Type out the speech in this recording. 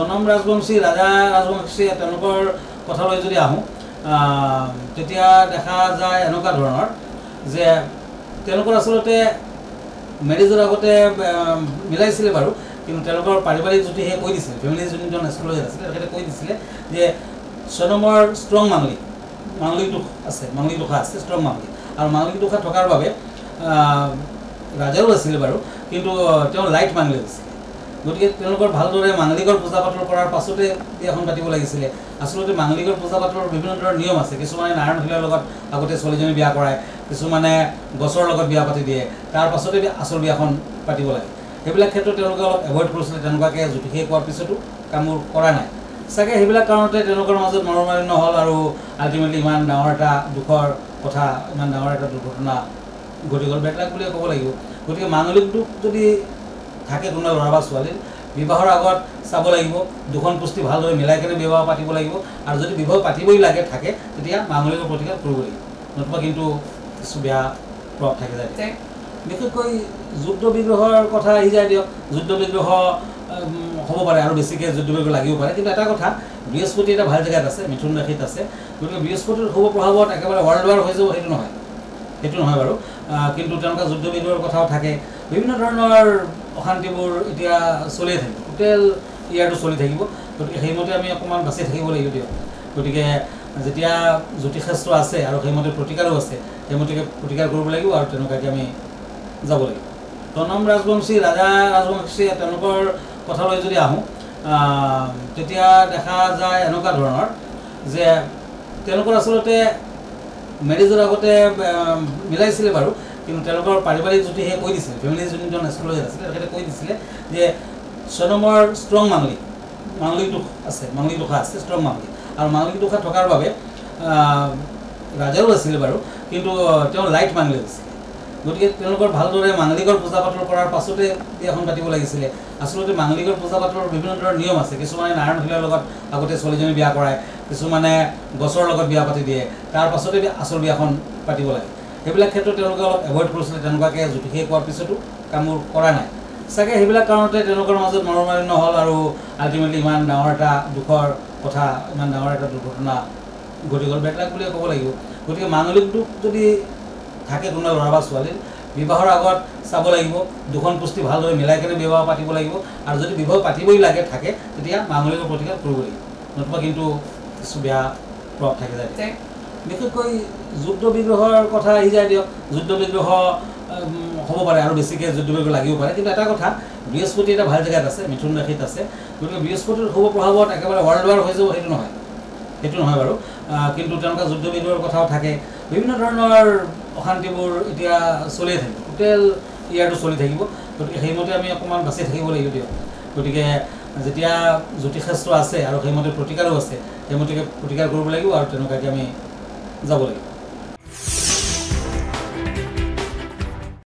জনম ৰাজবংশী ৰাজা ৰাজবংশী তেওঁলোকৰ কথালৈ যদি আহোঁ তেতিয়া দেখা যায় এনেকুৱা ধৰণৰ যে তেওঁলোকৰ আচলতে মেৰেজৰ আগতে মিলাইছিলে বাৰু কিন্তু তেওঁলোকৰ পাৰিবাৰিক যুটিহে কৈ দিছিলে ফেমিলি যোনজন এষ্ট্ৰলজাৰ আছিলে তেখেতে কৈ দিছিলে যে জনমৰ ষ্ট্ৰং মাংগলিক দোষ আছে মাংগলিক দোষা আছে ষ্ট্ৰং মাংগলিক আৰু মাংগলিক দোষা থকাৰ বাবে ৰাজাও আছিলে বাৰু কিন্তু তেওঁ লাইট মাংগলিক আছিল গতিকে তেওঁলোকৰ ভালদৰে মাংগলিকৰ পূজা পাতল কৰাৰ পাছতে বিয়াখন পাতিব লাগিছিলে আচলতে মাংগলিকৰ পূজা পাতলৰ বিভিন্ন ধৰণৰ নিয়ম আছে কিছুমানে নাৰায়ণ শিলাৰ লগত আগতে ছোৱালীজনী বিয়া কৰায় কিছুমানে গছৰ লগত বিয়া পাতি দিয়ে তাৰ পাছতে আচল বিয়াখন পাতিব লাগে সেইবিলাক ক্ষেত্ৰত তেওঁলোকে অলপ এভইড কৰিছিলে তেনেকুৱাকৈ জ্যোতিষে কোৱাৰ পিছতো কামবোৰ কৰা নাই চাগে সেইবিলাক কাৰণতে তেওঁলোকৰ মাজত মনোমালিন্য হ'ল আৰু আল্টিমেটলি ইমান ডাঙৰ এটা দুখৰ কথা ইমান ডাঙৰ এটা দুৰ্ঘটনা ঘটি গ'ল বেকলাক বুলিয়ে ক'ব লাগিব গতিকে মাংগলিক দুখ যদি থাকে কোনোবা ল'ৰা বা ছোৱালীৰ বিবাহৰ আগত চাব লাগিব দুখন পুষ্টি ভালদৰে মিলাই কেনে বিবাহ পাতিব লাগিব আৰু যদি বিবাহ পাতিবই লাগে থাকে তেতিয়া মাংগলিকৰ প্ৰতিকাৰ কৰিব লাগিব নতুবা কিন্তু কিছু বেয়া প্ৰভাৱ থাকি যায় বিশেষকৈ যুদ্ধ বিগ্ৰহৰ কথা আহি যায় দিয়ক যুদ্ধ বিগ্ৰহ হ'ব পাৰে আৰু বেছিকৈ যুদ্ধ বিগ্ৰহ লাগিব পাৰে কিন্তু এটা কথা বৃহস্পতি এটা ভাল জেগাত আছে মিথুন ৰাশিত আছে গতিকে বৃহস্পতিৰ শুভ প্ৰভাৱত একেবাৰে ৱৰ্ল্ড ৱাৰ হৈ যাব সেইটো নহয় বাৰু কিন্তু তেওঁলোকৰ যুদ্ধ বিগ্ৰহৰ কথাও থাকে বিভিন্ন ধৰণৰ অশান্তিবোৰ এতিয়া চলিয়ে থাকিব টোটেল ইয়াৰটো চলি থাকিব গতিকে সেইমতে আমি অকণমান বাচি থাকিব লাগিব দিয়ক গতিকে যেতিয়া জ্যোতিষশাস্ত্ৰ আছে আৰু সেইমতে প্ৰতিকাৰো আছে সেইমতে প্ৰতিকাৰ কৰিব লাগিব আৰু তেনেকুৱাকৈ আমি যাব লাগিব জনম ৰাজবংশী ৰাজা ৰাজবংশী তেওঁলোকৰ কথালৈ যদি আহোঁ তেতিয়া দেখা যায় এনেকুৱা ধৰণৰ যে তেওঁলোকৰ আচলতে মেৰেজৰ আগতে মিলাইছিলে বাৰু কিন্তু তেওঁলোকৰ পাৰিবাৰিক যুটিহে কৈ দিছিলে ফেমিলি যোনজন এষ্ট্ৰলজাৰ আছিলে তেখেতে কৈ দিছিলে যে জনমৰ ষ্ট্ৰং মাংগলিক দোষ আছে মাংগলিক দোষা আছে ষ্ট্ৰং মাংগলিক আৰু মাংগলিক দোষা থকাৰ বাবে ৰাজাও আছিলে বাৰু কিন্তু তেওঁ লাইট মাংগলিক আছিলে গতিকে তেওঁলোকৰ ভালদৰে মাংগলিকৰ পূজা পাতল কৰাৰ পাছতে বিয়াখন পাতিব লাগিছিলে আচলতে মাংগলিকৰ পূজা পাতলৰ বিভিন্ন ধৰণৰ নিয়ম আছে কিছুমানে নাৰায়ণ শিলাৰ লগত আগতে ছোৱালীজনী বিয়া কৰায় কিছুমানে গছৰ লগত বিয়া পাতি দিয়ে তাৰ পাছতে আচল বিয়াখন পাতিব লাগে সেইবিলাক ক্ষেত্ৰত তেওঁলোকে অলপ এভইড কৰিছিলে তেনেকুৱাকৈ জ্যোতিষে কোৱাৰ পিছতো কামবোৰ কৰা নাই চাগে সেইবিলাক কাৰণতে তেওঁলোকৰ মাজত মনোমালিন্য হ'ল আৰু আল্টিমেটলি ইমান ডাঙৰ এটা দুখৰ কথা ইমান ডাঙৰ এটা দুৰ্ঘটনা ঘটি গ'ল বেকলাক বুলিয়ে ক'ব লাগিব গতিকে মাংগলিক দুখ যদি থাকে কোনোবা ল'ৰা বা ছোৱালীৰ বিবাহৰ আগত চাব লাগিব দুখন পুষ্টি ভালদৰে মিলাই কেনে বিবাহ পাতিব লাগিব আৰু যদি বিবাহ পাতিবই লাগে থাকে তেতিয়া মাংগলিকৰ প্ৰতিকাৰ কৰিব লাগিব নতুবা কিন্তু কিছু বেয়া প্ৰভাৱ থাকি যায় বিশেষকৈ যুদ্ধ বিগ্ৰহৰ কথা আহি যায় দিয়ক যুদ্ধ বিগ্ৰহ হ'ব পাৰে আৰু বেছিকৈ যুদ্ধ বিগ্ৰহ লাগিব পাৰে কিন্তু এটা কথা বৃহস্পতি এটা ভাল জেগাত আছে মিথুন ৰাশিত আছে গতিকে বৃহস্পতিৰ শুভ প্ৰভাৱত একেবাৰে ৱৰ্ল্ড ৱাৰ হৈ যাব সেইটো নহয় বাৰু কিন্তু তেওঁলোকৰ যুদ্ধ বিগ্ৰহৰ কথাও থাকে বিভিন্ন ধৰণৰ অশান্তিবোৰ এতিয়া চলিয়ে থাকিব টোটেল ইয়াৰটো চলি থাকিব গতিকে সেইমতে আমি অকণমান বাচি থাকিব লাগিব দিয়ক গতিকে যেতিয়া জ্যোতিষশাস্ত্ৰ আছে আৰু সেইমতে প্ৰতিকাৰো আছে সেইমতে প্ৰতিকাৰ কৰিব লাগিব আৰু তেনেকুৱাকৈ আমি যাব লাগিব